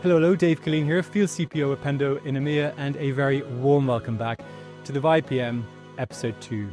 Hello, hello, Dave Killeen here, Field CPO at Pendo in EMEA, and a very warm welcome back to the Vibe PM episode 2.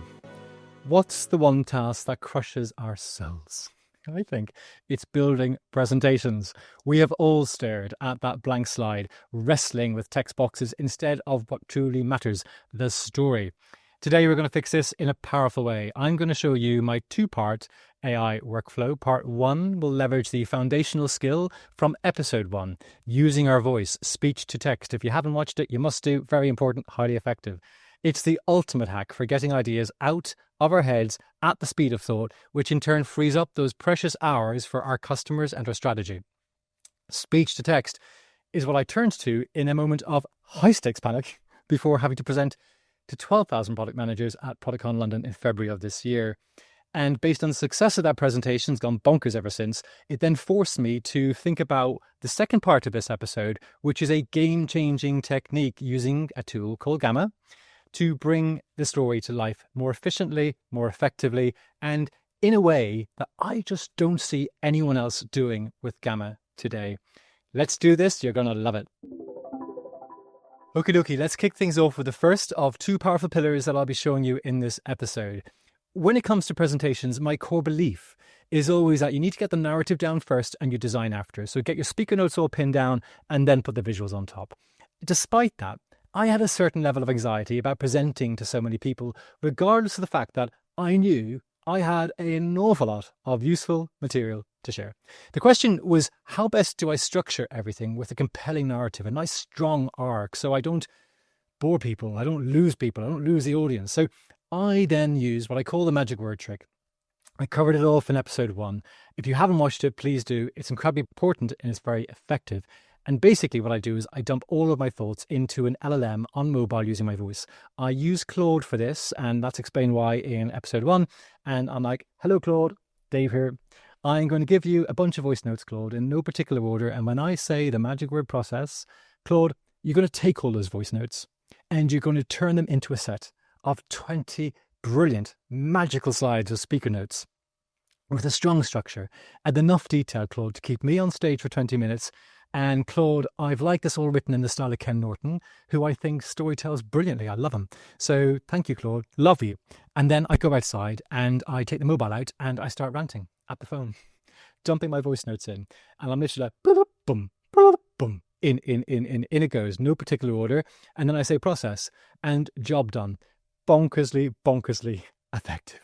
What's the one task that crushes our souls? I think it's building presentations. We have all stared at that blank slide, wrestling with text boxes instead of what truly matters, the story. Today, we're going to fix this in a powerful way. I'm going to show you my two-part AI workflow. Part 1 will leverage the foundational skill from episode 1, using our voice, speech to text. If you haven't watched it, you must do. Very important, highly effective. It's the ultimate hack for getting ideas out of our heads at the speed of thought, which in turn frees up those precious hours for our customers and our strategy. Speech to text is what I turned to in a moment of high-stakes panic before having to present to 12,000 product managers at ProductCon London in February of this year. And based on the success of that presentation, it's gone bonkers ever since, it then forced me to think about the second part of this episode, which is a game-changing technique using a tool called Gamma to bring the story to life more efficiently, more effectively, and in a way that I just don't see anyone else doing with Gamma today. Let's do this. You're going to love it. Okie dokie, let's kick things off with the first of two powerful pillars that I'll be showing you in this episode. When it comes to presentations, my core belief is always that you need to get the narrative down first and you design after. So get your speaker notes all pinned down and then put the visuals on top. Despite that, I had a certain level of anxiety about presenting to so many people, regardless of the fact that I knew I had an awful lot of useful material to share. The question was, how best do I structure everything with a compelling narrative, a nice strong arc, so I don't bore people, I don't lose people, I don't lose the audience. So I then used what I call the magic word trick. I covered it off in episode 1. If you haven't watched it, please do. It's incredibly important and it's very effective. And basically what I do is I dump all of my thoughts into an LLM on mobile using my voice. I use Claude for this, and that's explained why in episode 1. And I'm like, hello, Claude, Dave here. I'm going to give you a bunch of voice notes, Claude, in no particular order. And when I say the magic word process, Claude, you're going to take all those voice notes and you're going to turn them into a set of 20 brilliant, magical slides of speaker notes with a strong structure and enough detail, Claude, to keep me on stage for 20 minutes. And Claude, I've liked this all written in the style of Ken Norton, who I think storytells brilliantly. I love him. So thank you, Claude. Love you. And then I go outside and I take the mobile out and I start ranting at the phone, dumping my voice notes in. And I'm literally like, boom, boom, in it goes, no particular order. And then I say process and job done. Bonkersly effective.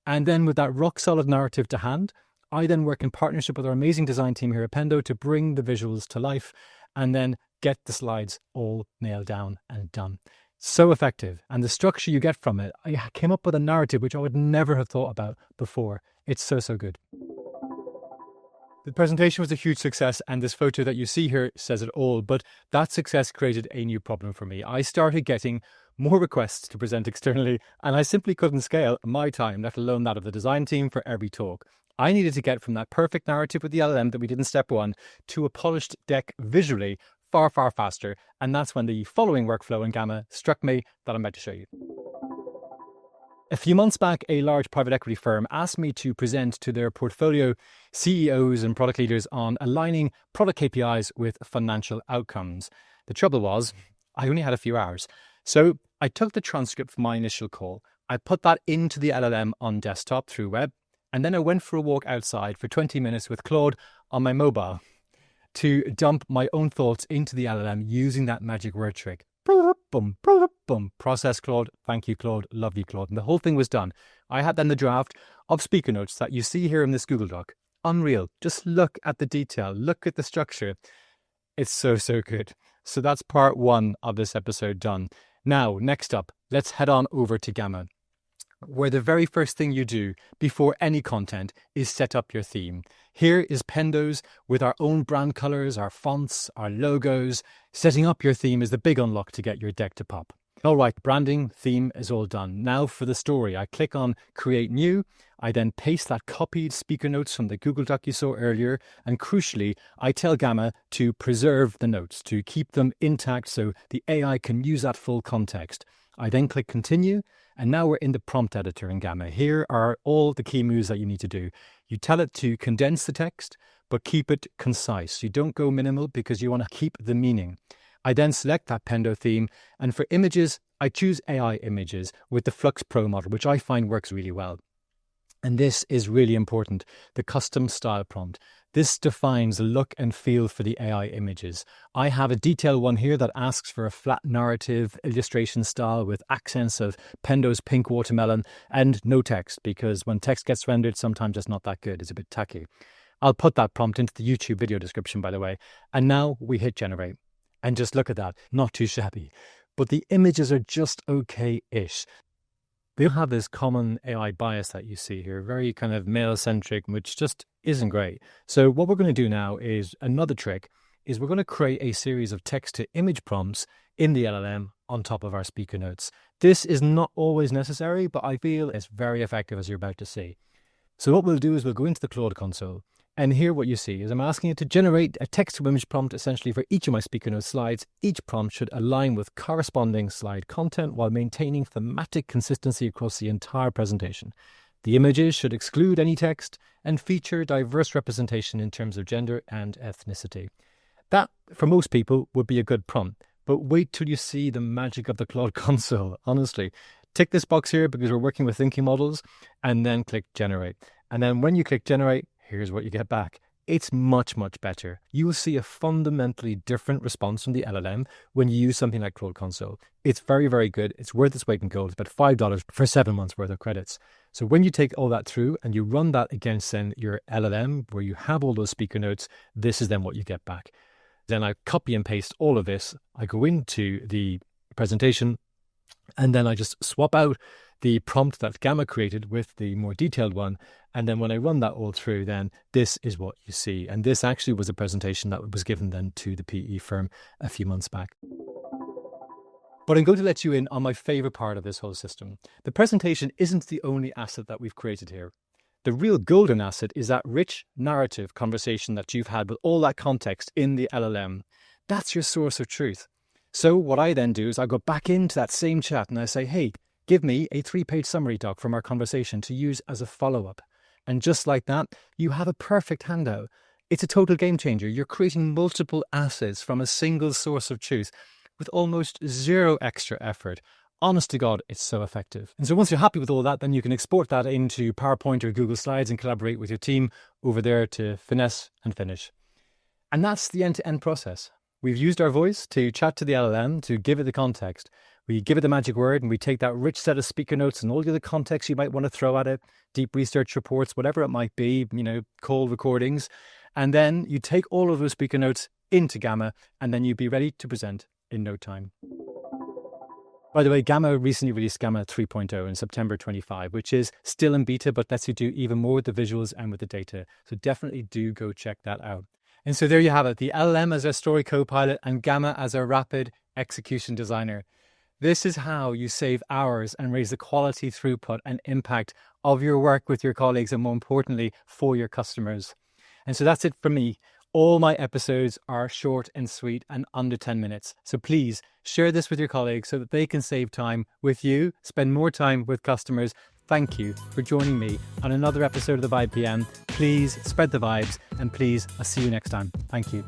And then with that rock solid narrative to hand, I then work in partnership with our amazing design team here at Pendo to bring the visuals to life and then get the slides all nailed down and done. So effective. And the structure you get from it, I came up with a narrative which I would never have thought about before. It's so good. The presentation was a huge success, and this photo that you see here says it all, but that success created a new problem for me. I started getting more requests to present externally, and I simply couldn't scale my time, let alone that of the design team, for every talk. I needed to get from that perfect narrative with the LLM that we did in step 1 to a polished deck visually far faster. And that's when the following workflow in Gamma struck me that I'm about to show you. A few months back, a large private equity firm asked me to present to their portfolio CEOs and product leaders on aligning product KPIs with financial outcomes. The trouble was, I only had a few hours. So I took the transcript from my initial call. I put that into the LLM on desktop through web. And then I went for a walk outside for 20 minutes with Claude on my mobile to dump my own thoughts into the LLM using that magic word trick. Boom, boom, process, Claude. Thank you, Claude. Love you, Claude. And the whole thing was done. I had then the draft of speaker notes that you see here in this Google Doc. Unreal. Just look at the detail. Look at the structure. It's so good. So that's part 1 of this episode done. Now, next up, let's head on over to Gamma, where the very first thing you do before any content is set up your theme. Here is Pendo's with our own brand colors, our fonts, our logos. Setting up your theme is the big unlock to get your deck to pop. All right, branding, theme is all done. Now for the story. I click on Create New. I then paste that copied speaker notes from the Google Doc you saw earlier. And crucially, I tell Gamma to preserve the notes, to keep them intact so the AI can use that full context. I then click Continue. And now we're in the prompt editor in Gamma. Here are all the key moves that you need to do. You tell it to condense the text, but keep it concise. You don't go minimal because you want to keep the meaning. I then select that Pendo theme, and for images, I choose AI images with the Flux Pro model, which I find works really well. And this is really important, the custom style prompt. This defines the look and feel for the AI images. I have a detailed one here that asks for a flat narrative illustration style with accents of Pendo's pink watermelon and no text, because when text gets rendered, sometimes it's not that good. It's a bit tacky. I'll put that prompt into the YouTube video description, by the way. And now we hit generate. And just look at that, not too shabby. But the images are just okay-ish. They have this common AI bias that you see here, very kind of male-centric, which just isn't great. So what we're going to do now is another trick, is we're going to create a series of text-to-image prompts in the LLM on top of our speaker notes. This is not always necessary, but I feel it's very effective, as you're about to see. So what we'll do is we'll go into the Claude console. And here what you see is I'm asking it to generate a text-to-image prompt essentially for each of my speaker note slides. Each prompt should align with corresponding slide content while maintaining thematic consistency across the entire presentation. The images should exclude any text and feature diverse representation in terms of gender and ethnicity. That, for most people, would be a good prompt. But wait till you see the magic of the Claude console, honestly. Tick this box here because we're working with thinking models, and then click generate. And then when you click generate, here's what you get back. It's much, much better. You will see a fundamentally different response from the LLM when you use something like Claude Console. It's very, very good. It's worth its weight in gold. It's about $5 for 7 months worth of credits. So when you take all that through and you run that against then your LLM, where you have all those speaker notes, this is then what you get back. Then I copy and paste all of this. I go into the presentation, and then I just swap out the prompt that Gamma created with the more detailed one. And then when I run that all through, then this is what you see. And this actually was a presentation that was given then to the PE firm a few months back. But I'm going to let you in on my favorite part of this whole system. The presentation isn't the only asset that we've created here. The real golden asset is that rich narrative conversation that you've had with all that context in the LLM. That's your source of truth. So what I then do is I go back into that same chat and I say, hey, give me a 3-page summary doc from our conversation to use as a follow-up. And just like that, you have a perfect handout. It's a total game changer. You're creating multiple assets from a single source of truth with almost zero extra effort. Honest to God, it's so effective. And so once you're happy with all that, then you can export that into PowerPoint or Google Slides and collaborate with your team over there to finesse and finish. And that's the end-to-end process. We've used our voice to chat to the LLM, to give it the context. We give it the magic word and we take that rich set of speaker notes and all the other context you might want to throw at it, deep research reports, whatever it might be, call recordings. And then you take all of those speaker notes into Gamma and then you'd be ready to present in no time. By the way, Gamma recently released Gamma 3.0 in September 25, which is still in beta, but lets you do even more with the visuals and with the data. So definitely do go check that out. And so there you have it, the LLM as our story co-pilot and Gamma as our rapid execution designer. This is how you save hours and raise the quality, throughput and impact of your work with your colleagues and more importantly, for your customers. And so that's it for me. All my episodes are short and sweet and under 10 minutes. So please share this with your colleagues so that they can save time with you, spend more time with customers. Thank you for joining me on another episode of the Vibe PM. Please spread the vibes and please, I'll see you next time. Thank you.